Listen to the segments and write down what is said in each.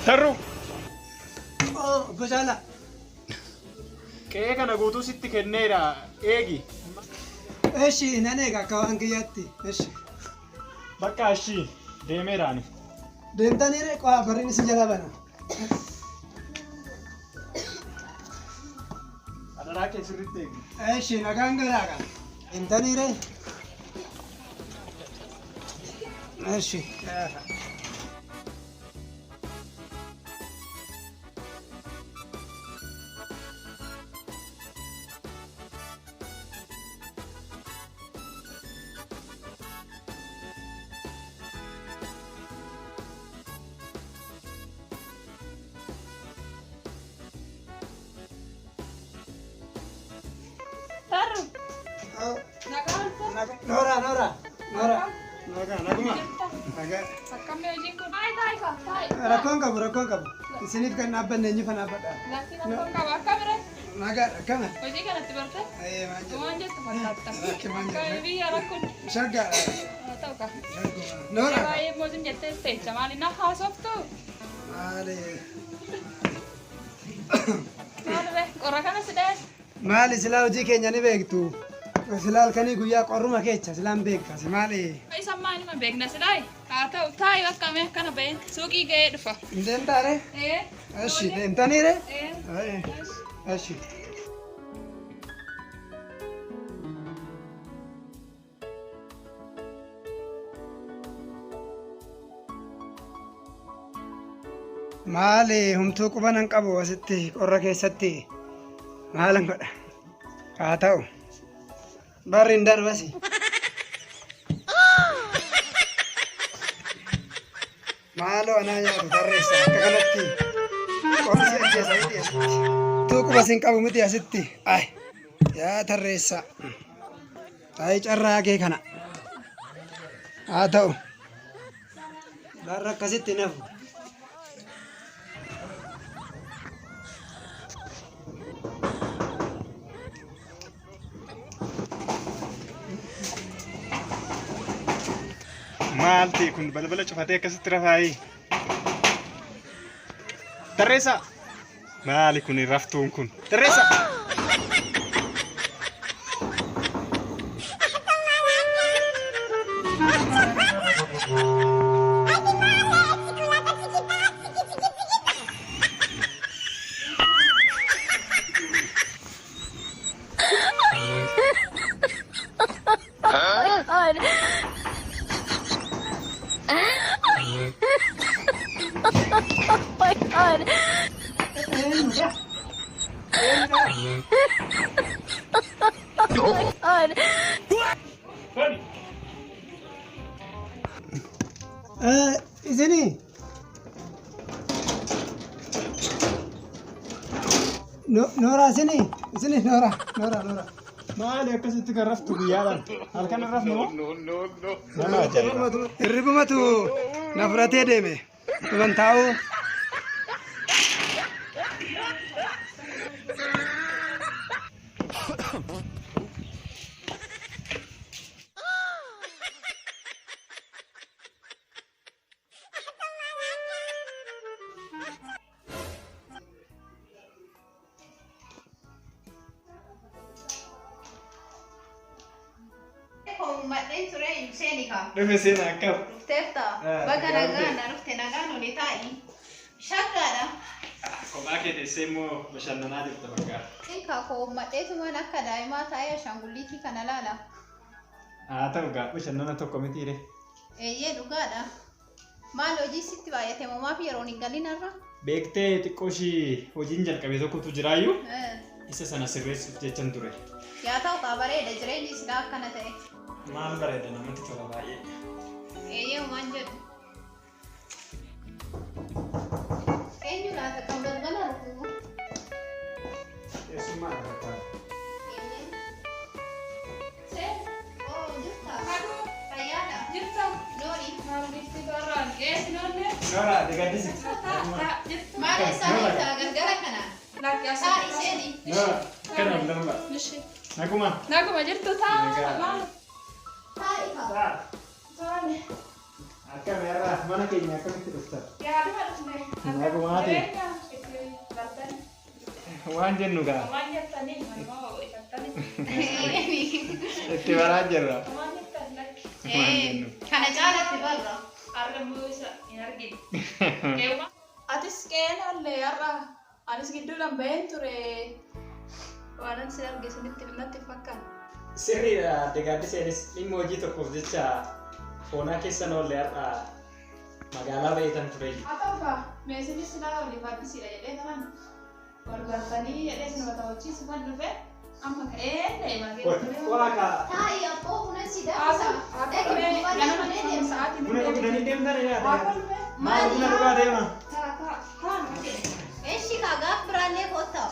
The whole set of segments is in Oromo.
Tarru. Oh, Gosala. Kee kana guutuu sitti kenneera eegi. Eshi nanega kawan kiyatti. Eshi. Bakka ashi deemeeraani. Deemtanii ree qaa barriin si jala bana. Adaraa kee sirriitti eegi. Eshi nagaan galaaga. Deemtanii ree. Eshi. Taruh. Nora. Naguma. Naga. Kami ujung ku. Tai kau. Rakon kabu. Isinif kan abban neenyi fan abbadha. Laki nakon kau. Akam re. Naga rakana. Ujung kan nanti berarti. Manja. Manja tu patata. Oke, manja. Kau ini arakun. Shagga. Tahu kah? Nora. Kau musim jatuh teh. Cuman ini nak hasok tu. Mali. Mana re? Orang kan sudah. Mali sila hojii keenya ni beektu. Sila halkanii guyyaa qorruma kecha silaan beekta. Maali? Kau sama ini mah begna sudah. Kau tahu. Tai waktu kami kan apa? Suki gaya dufa. Deemtaare? Ashi deemtaniire? Ashi. Maali humtuu qubanan qabu asitti qorra keessatti maalan godha? Haa ta'u barri hin darbasi. Maaloo anaa nyaatu tarreessa akka kanatti qorri si ajjeesa miti asitti. Humtuu qubas hin qabu miti asitti. Ay yaa tarreessa. Ay carraa kee kana. Haa ta'u barra akkasitti nafu. Maalti kun balbala cufatee akkasitti rafaayi. Tarreessa. Maali kun raftuun kun? Tarreessa. Isini Nora sini Nora. Maali akkasitti kan raftu guyyaadhaan halkan rafnu moo? Hirribumatu na fudhatee deeme. Tuman tahu. Uummatni ture Hussein ka. Dhufe seen akkam. Tefta. Bakka nagaan rufte nagaan oli taa'i. Shaggaadha. Kophaa kee teessee immoo bashannanaa jirta bakka. Inka ko uummatneetumaan akka daa'imaa taa'ee ashaangulliitii kana laala. Haa ta'u gaa bashannana tokko mitiire. Eeyyee dhugaadha. Maal hojii sitti baay'ate moomaa fi yeroon hin galinarra? Beektee xiqqoo ishii hojiin jalqabe tokkotu jiraayyuu isa sana sirreessuuf jechan ture. Yaa ta'u kaa bareeda jireenyi silaa akkana ta'e. Maal bareeda namatti tola baay'ee. Eeyyee waan jedhu. Eenyu laata kan galgala rukumu? Keessummaa irratti. See? Oo jirta. Aduu fayyaadha. Jirta. Noori. Maal bifti barraan geessi noonne? Noora deegaddisi. Maal isaanii ta'a galgala kana? Taa'ii seeni. Noora kana lamba. Naguma. Naguma jirtu ta'a. Maal? Taa'ii kaa. Ta'a. Taa'ii. Akkam irraa mana keenya akkamitti dhuftan? Yaaduma dhufne. Nagumaati. Waan jennu gaa. Waan jettanii malumaa waaqeffattanii. Itti baraa jirra. Waan jettan lakki. Waan jennu. Kana caalatti barra. Argamuu isa hin argine. Atis qeenallee har'a anis gidduu lambeen ture. Waan ani si arge sunitti natti fakkaata. Sirriidha deegaaddiseenis dhimma hojii tokkoof jecha foonaa keessan oollee har'a magaalaa baay'atan ture. Haa ta'u kaa meesinis silaa waliif addisiidha jedhee tanan barbaadanii jedhee sinuma ta'uchiisu kan dhufe amma ka'ee deemaa Waa kaa. Taa'ii abboo buna si daabsa. Buna dhugdanii deemtan yaada. Maal buna dhugaa deema? Eeshi kaa gaaf biraallee kottaa.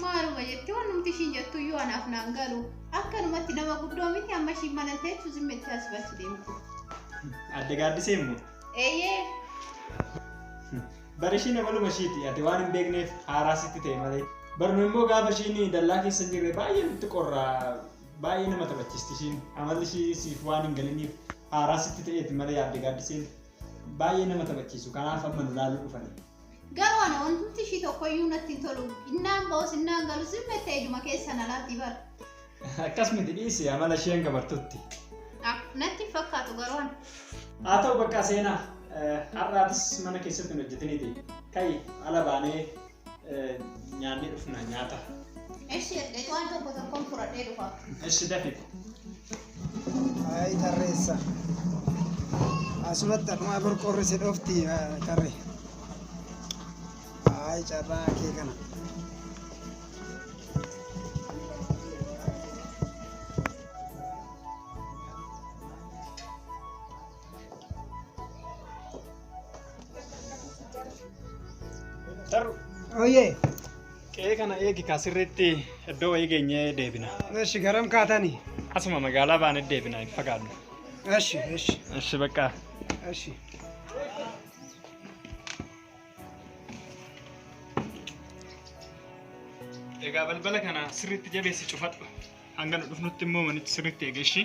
Maaluma jetti waan nuti ishiin jettu iyyuu anaaf naan galu. Akkanumatti nama guddoo miti amma ishiin mana teessu zimmetti as bachi deemti. Adde gaaddisee immoo. Eeyyee. Bari ishiin amaluma ishiiti. Ati waan hin beekneef haaraa sitti ta'e malee. Barnu immoo gaafa ishiin dallaa keessa hin jirre baay'ee nutti qorraa baay'ee nama taphachiisti ishiin. Amalli ishii siif waan hin galiniif haaraa sitti ta'eeti malee adde gaaddiseen baay'ee nama taphachiisu. Kanaaf amma nu laaluu dhufani. Garuu ana wanti ishii tokkoyyuu natti hin tolu. Innaan ba'us innaan galu zimmetti eeduma keessan alaatti bara. Akkas miti dhiisi amala isheen qabartutti. Natti hin fakkaatu garuu ana. Haa ta'u bakka seenaa har'aatis mana keessatti hin hojjetiniiti. Ka'i ala baanee nyaannee dhufna nyaata. Eshi erga waan tokko tokkoon fudhadhee dhufa. Eshi dafi. Ay tarreessa. Asumatti akkuma borqorri si dhofti tarree. Ay carraa kee kana. Tarru. Oyyee. Qe'ee kana eegi kaasirriitti iddoo wayii geenyee deebina. Eshi garam kaatanii? Asuma magaalaa baanee deebina hin fagaannu. Eshi eshi. Eshi bakka. Eshi. Egaa balbala kana sirriitti jabeessi cufadhu. Hanga nu dhufnutti immoo manitti sirriitti eegeshi.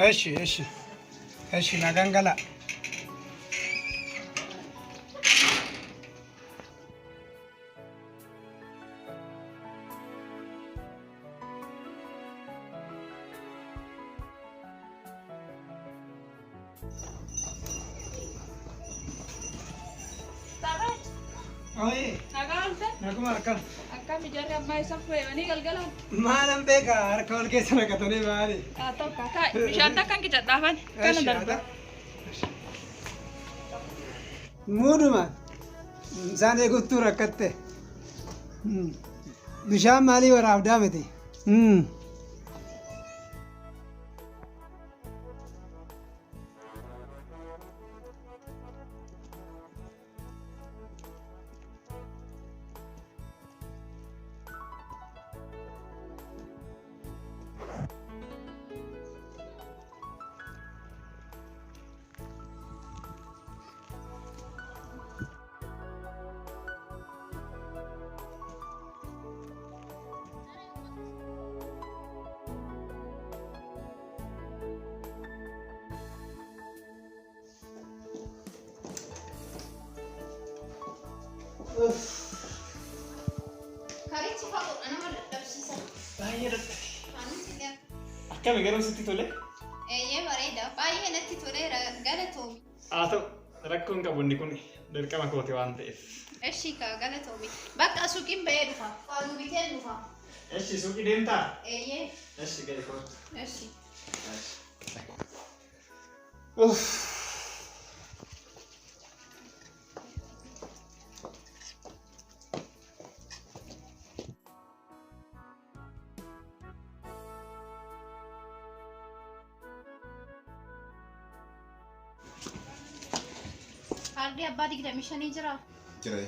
Eshi eshi. Eshi nagaan gala. Oye, naguma harka. Akkami jarri ammaa isa fuudhanii galgalaan. Maalan beeka harka wal keessa naqatanii baali. Haa ta'u kaa bishaan takkan qicadhaafan kana darba. Muuduma isaan eeguttuu rakkatte. Bishaan maalii waraabdaa miti? Karichi fa'aa ana malee dhabsiisa. Baay'ee dadhabe. Anis illee. Akkami garuu sitti tole? Bareeda. Baay'ee natti toleera galatoomi. Haa ta'u rakkoon qabu inni kun dirqama kooti waan ta'eef. Eshi ka galatoomi. Bakka suuqiin ba'ee dhufa. Waan bitee dhufa. Eshi suuqii deemtaa? Eshi gadi kootu. Eshi. Hardi abbaa 25 jira. Jira.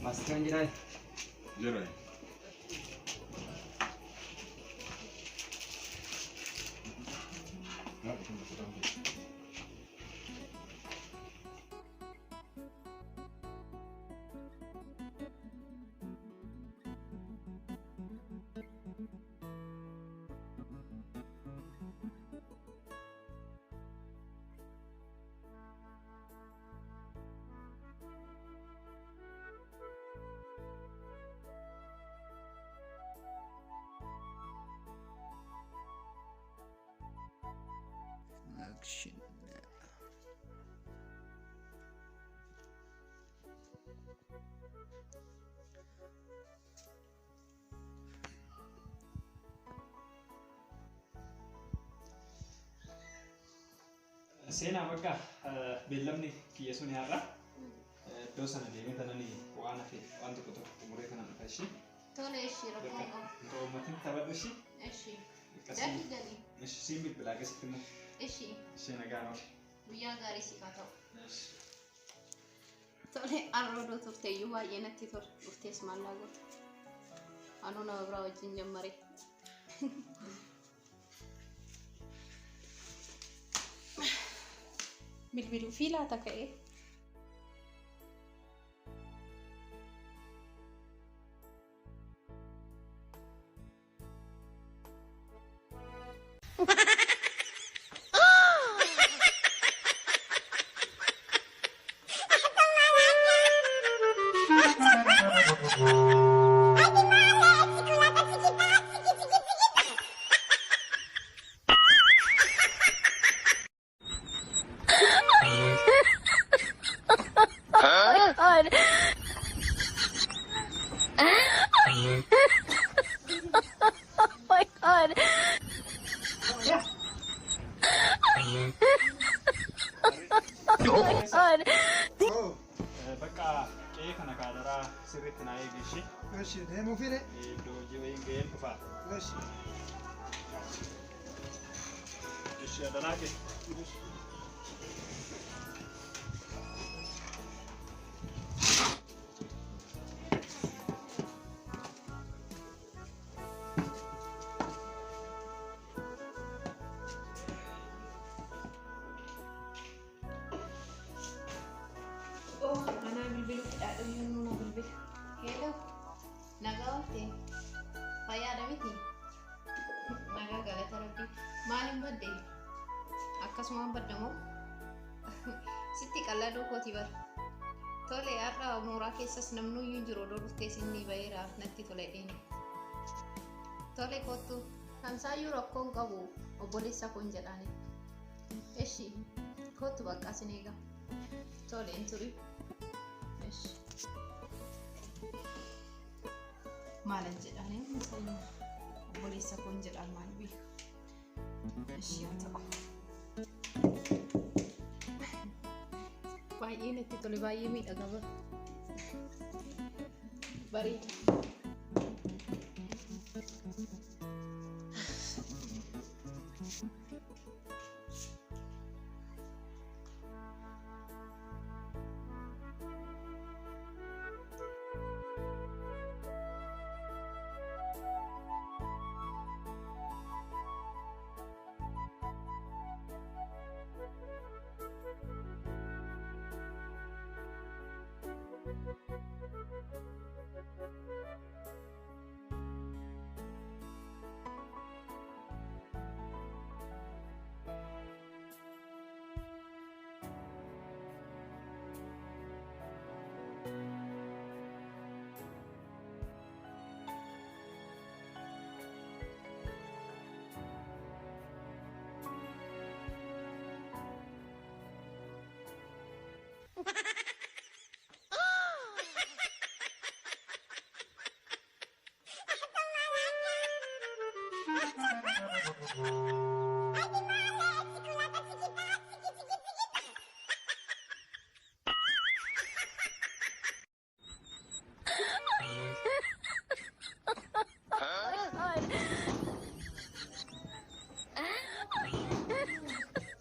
Masukkan jirai. Jira. Action. Seenaa bakka beellamni kiyya sun har'a iddoo sana deemee tanani waan hafe waan tokko tokko umuree kana dhufa ishee. Tole eshi rakkoo qabu. Bakka uummatiin taphadhu ishee. Eshi. Akkasii. Dali. Ishee siin bilbilaa keessatti immoo Eshi. ishee nagaan oole. Guyyaa gaarii si haa ta'u. Tole arroodoo turte iyyuu baay'ee natti tole. Dhuftees maallaa goote. Anuu nama biraa wajjin jammare. Bilbiluu fi laata ka'ee. God. Oh my God. Oh my God. Oh, Bakka qe'ee kana kaadaraa sirriitti naa eegishi. eeshi deemuu fi Iddoo hojii wayiin ga'een dhufaa. eeshi. Ishee adanaa kee. Oh, ana bilbilu fudhadhu yemmuu na bilbilu. Hello. Nagaa oolte. Fayyaadha miti. Nagaa galata rabbii. Maaliin badde? Akkasumaan baddamoo? Sitti qalladuu kooti bara. Tole har'a mooraa keessas namnuyyuu hin jiru odoo dhuftee sinni baheera natti tole dheeni. Tole kottu. Kamsaayyuu rakkoon qabu obboleessa kun jedhani. Eshi kottu bakka sin eega. Tole hin turi. Eshi. Maalan jedhani masayyu obboleessa kun jedhan maal beeku. Eshi haa ta'u. Baay'ee natti tole baay'ee miidhaga bara. Bareeda.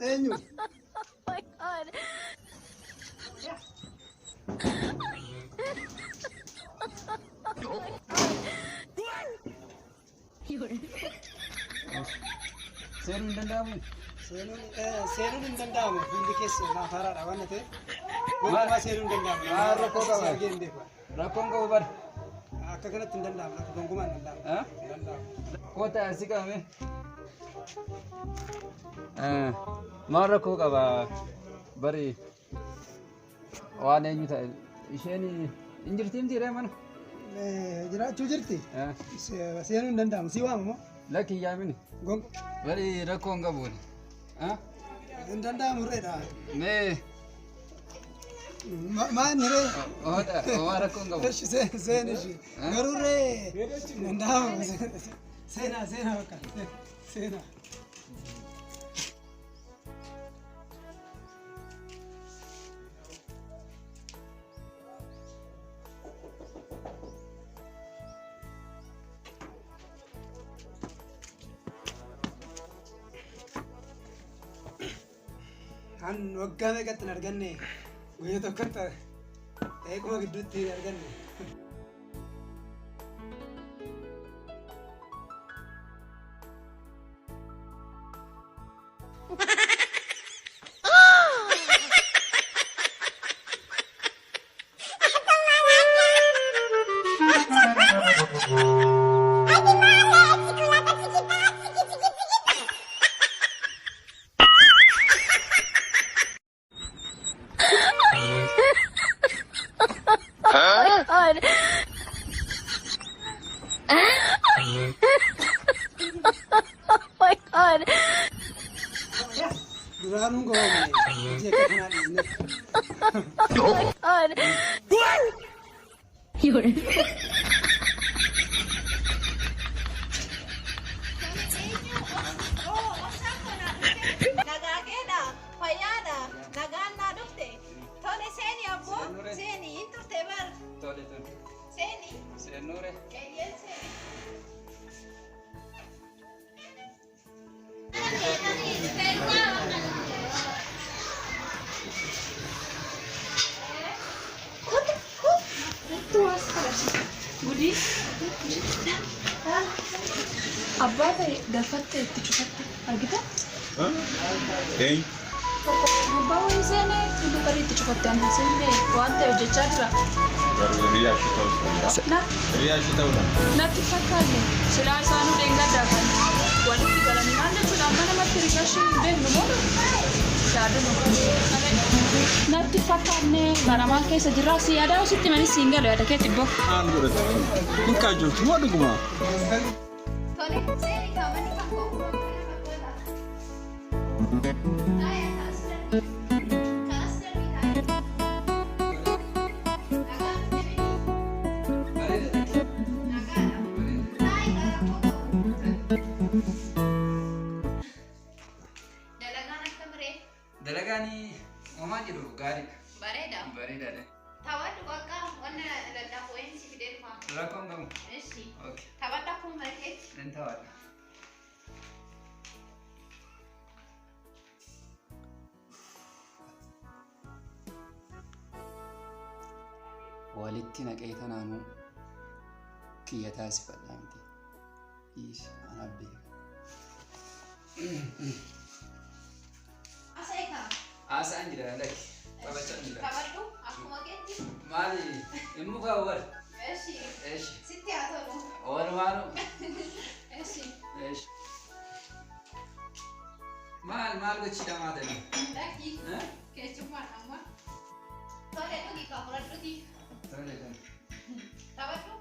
Enyu. Oh my god. Seenuun danda'amu. Seenuun hin danda'amu. Hundi keessa lafa haaraadha waan ta'eef. Gonkumaa seenuun hin danda'amu. Maal rakkoo qaba? Argee hin beeku. Rakkoon qabu bara. Akka kanatti hin danda'amu. Akka gonkumaa hin danda'amu. Hin danda'amu. Koota asi qabame. Maal rakkoo qaba bari waan eenyu ta'e isheen hin jirti miti ree mana. Jiraachuu jirti. Seenuun hin danda'amu. Si waamu moo? Lakki yaamini. Bari rakkoon qabuun. Hin danda'amu reedha. Mee Maan ree? Waan rakkoon qabu. Seen ishee. Garuu ree hin danda'amu. Seenaa bakka. Seenaa. Kan waggaa meeqatti hin arganne guyyaa tokkotti eeguma gidduutti hin arganne. God. Oh my god. Duraanuu goone jecha kanaa dhiisne. Oh my god. You're Nagaagedha, fayyaadha, nagaan naa dhufte. Tole seeni abboo, seeni hin turte bar. Tole tole. Seeni. Seenuure. Qeyyeen seeni. Gudi. Abbaa ta'e galfatte itti cufatte argita? Hey. Abbaa wayii seenee iddoo barii itti cufatte ana seenne waan ta'e hojjechaa jira. Riyaashii ta'uu Riyaashii ta'uudha. Natti fakkaate silaa isaanuu dheengaddaa kan walitti galanii maal jechuudha amma namatti rigaashii hin beeknu moo natti fakkaanne maramaa keessa jirraa si yaadaa sitti manis siin galu yaada keetti boo. Aan godhate. Kun kaa jirtu moo dhuguma? Tole seeni kaabanii kan koo. Dalagaanii homaa jiru gaariidha. Bareeda. Bareedaadha. Tawadhu bakka wanna laldaaf wayin si fidee dhufa. Rakkoon qabu. Eshi. Okay. Tawadhu akkuma bareedee. Nan tawadha. Walitti naqee tanaanuu kiyya taasifadhaa miti. Ishi anaaf beeka. Aseeka. Haasa'an jira lakki. Taphachaan jira. Tawadhu akkuma keetti. Maali? Immoo kaa wal. Eshi. Eshi. Sitti haa tolu. Walumaanu. Eshi. Eshi. Maal gochii dhamaa ta'e? Lakki. Keessummaan amma. Tole dhugi kaa fudhadhuti. Tole tole. Tawadhu.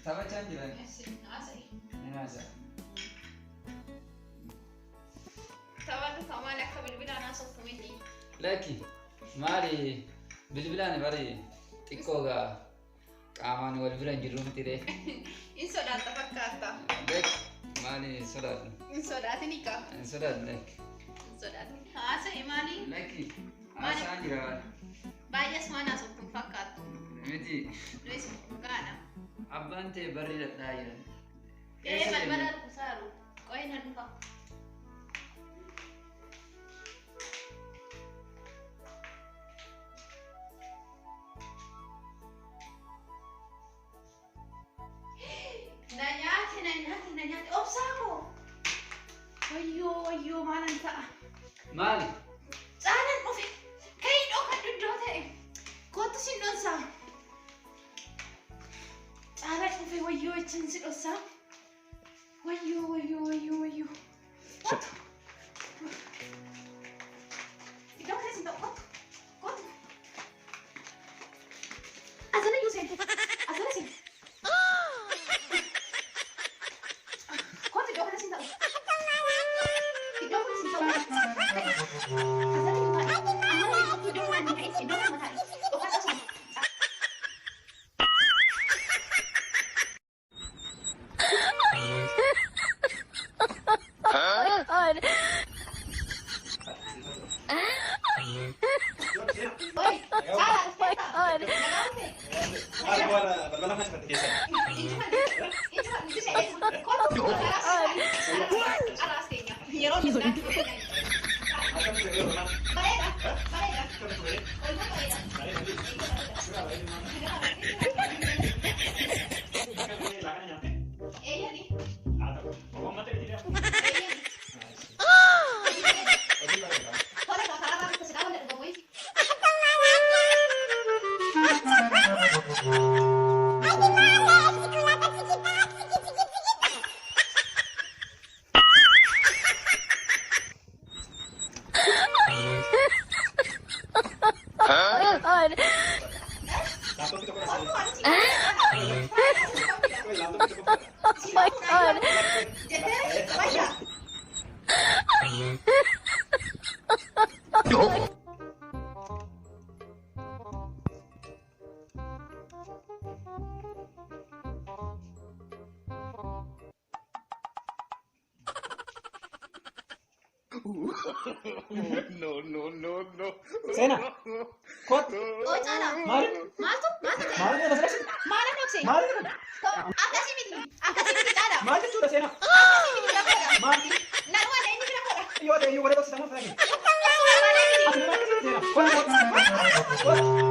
Taphachaan jiran. Eshi. Asee. Ni haasa'a. Tawadhu kamaan akka bilbilaan haasoftu miti. Lakki maali bilbilaan bari xiqqoo gaa qaamaan wal bira hin jirru miti ree. In sodaata fakkaata. Lakki مالي صدق Sodaatini ka. صدق لك Sodaatini. Haasa'e maali? لك Maali? أسانجرا Baay'ees waan haasoftuun fakkaatu. متي Duris dhugaadha. أبانتي بري لتايا Balbala dhufsaaru. Qo'ee na dhufa. Na nyaate. Obsaa koo. Wayyoo maalan ta'a. مالي Caalaan dhufe. Ka'ii dhokadhu iddoo ta'e. Kootu si dhonsaa. Caalaan dhufe wayyoo ichin si dhonsaa. Wayyoo. Iddoo keessa ta'u kootu. Asana iyyuu seente. Asana seente. Kootu iddoo kana si ta'u. Iddoo kana si ta'u. Asana iyyuu taa'e. Amma iddoo kana ni ka'e. Iddoo kana taa'e. Dhokadhu sana. God. Oi, caalaan Oh my God. God. Oh my God. Sena. Kot. Oh, caalaan. Maali? Maaltu ta'e? Maali kana sirreessi? Maalan dhoksee? Maali kana? Akkasii miti caalaa. Maal jechuudha Sena? Akkasii miti bira godha. Maali? Nan waan inni bira godha. Yoo ta'e iyyuu godhee dhoksisa maal fayyada? Suuraa bareedu. Ati nama akkasii Sena. Kot.